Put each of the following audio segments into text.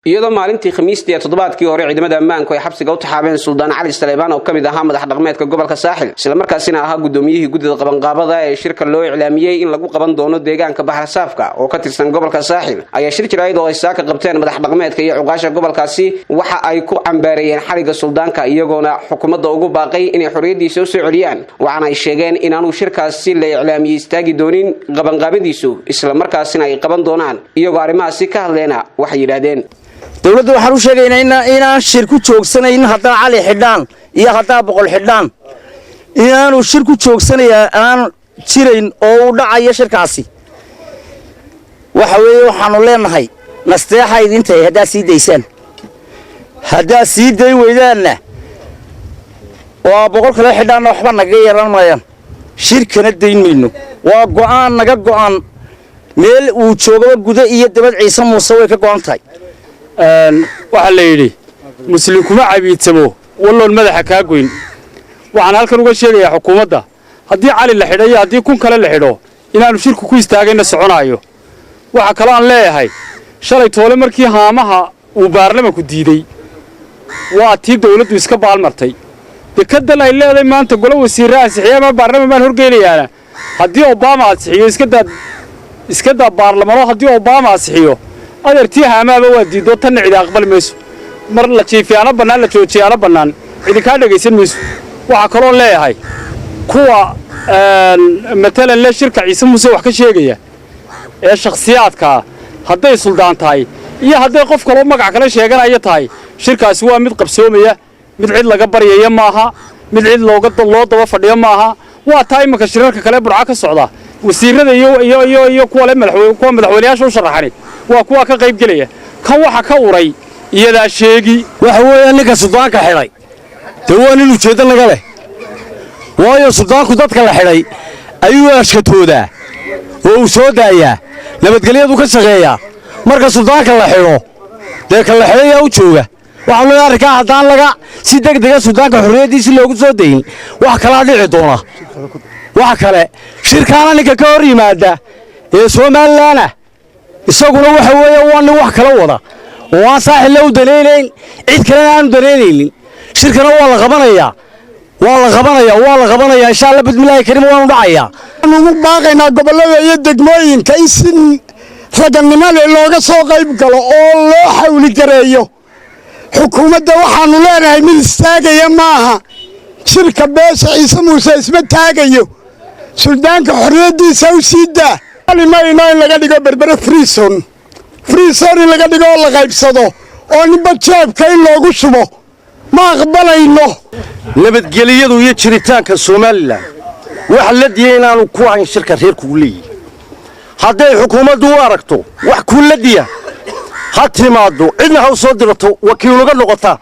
iyadoo maalintii Khamiistii ee toddobaadkii hore ciidamada ammaanku ay xabsiga u taxaabeen Suldaan Cali Saleebaan oo kamid ahaa madax dhaqameedka gobolka Saaxil isla markaasina ahaa gudoomiyihii guddida qabanqaabada ee shirka loo iclaamiyay in lagu qaban doono deegaanka Bahar Saafka oo ka tirsan gobolka Saaxil ayaa shir jirayd oo ay saaka qabteen madax dhaqameedka iyo cuqaasha gobolkaasi waxa ay ku cambaarayeen xariga suldaanka iyagoona xukuumadda ugu baaqay inay xorriyadiisa soo celiyaan waxaana ay sheegeen in aanu shirkaasi la iclaamiyay istaagi doonin qabanqaabadiisu isla markaasina ay qaban doonaan iyagoo arrimahaasi ka hadleena waxay yiraahdeen dawladdu waxaan u sheegaynaa inaan shir ku joogsanayn haddana cali xidhaan iyo haddana boqol xidhaan inaanu shir ku joogsanayaa aan jirayn oo u dhacayo shirkaasi waxa weeye waxaanu leenahay nasteexa idintahay haddaa sii daysaan haddaa sii day weydaanna waa boqol kale xidhaanna waxba naga yeelan maayaan shirkana dayn mayno waa go'aan naga go'an meel uu joogaba guda iyo dabad ciise muuse way ka go'an tahay waxa la yiri muslim kuma cabiidsamo walloon madaxa ka goyn waxaan halkan uga sheegayaa xukuumadda haddii cali la xidhay haddii kun kale la xidho inaanu shirku ku istaagayna soconaayo waxa kale aan leeyahay shalay toole markii haamaha uu baarlamaanku diiday waa tii dawladdu iska baalmartay dekadal ay leedahay maanta golo wasiirra ansixiyay baarlamaan baan horgeynayaana haddii Obama ansixiyo iska daa baarlamaano haddii Obama ansixiyo adeertii haamaaba waa diido tan cid aqbal mayso mar la jiifiyaana banaan la joojiyana banaan cid ka dhageysan mayso waxa kale oo leeyahay kuwa matalan la shirka ciise muuse wax ka sheegaya ee shakhsiyaadka hadday suldaan tahay iyo hadday qof kale magac kale sheeganaya tahay shirkaasi waa mid qabsoomaya mid cid laga baryayo maaha mid cid loo daba fadhiyo maaha waa tahay imaka shirarka kale burca ka socda wasiirada iyo kuwa madaxweynayaasha u sharaxani waa kuwa ka qayb galaya kan waxa ka uray iyada sheegi waxa weeye ninka suldaanka xidhay tawaan inuu jeedo naga leh waayo suldaanku dadka la xidhay ayuu ashkatooda oo uu soo daayaa nabadgelyadu ka shaqeeyaa marka suldaanka la xidho dadka la xidhay u jooga waxa loo arkaa hadaan laga si degdeg ah suldaanka xorriyadiisa loogu soo deeyay wax kala dhici doona wax kale shirkaana ninka ka hor yimaada ee Soomaaliland isaguna waxa weeye waa wax kala wada oo aan saaxil loo daneeyn cid kale aan daneeynin shirkana waa la qabanaya insha Allah bismillaahi kariim waan u dhacayaa ugu baaqaynaa gobolada iyo degmooyinka in raganimo looga soo qayb galo oo loo xawli gareeyo xukuumadda waxaanu leenahay mid istaagaya maaha shirka beesha ciise muuse isma taagayo suldaanka xorriyadiisa u siidaa alimayno in laga dhigo berbere freeson in laga dhigo oo la qaybsado oo ninba jeebka in loogu shubo ma aqbalayno nabadgelyadu iyo jiritaanka Soomaaliland wax la diiday inaanu ku hayn shirka reerku leeyahay hadday xukuumaddu u aragto wax ku la diya hatimaado cidna ha soo dirto wakiilka noqota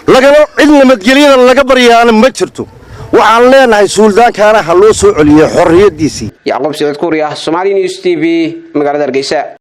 lagana cid nabadgelyada laga baryaana ma jirto waxaan leenahay suldaankaana ha loo soo celiyo xorriyadiisa Yacqoob Saciid Kuuriya Somali News TV magaalada Hargeysa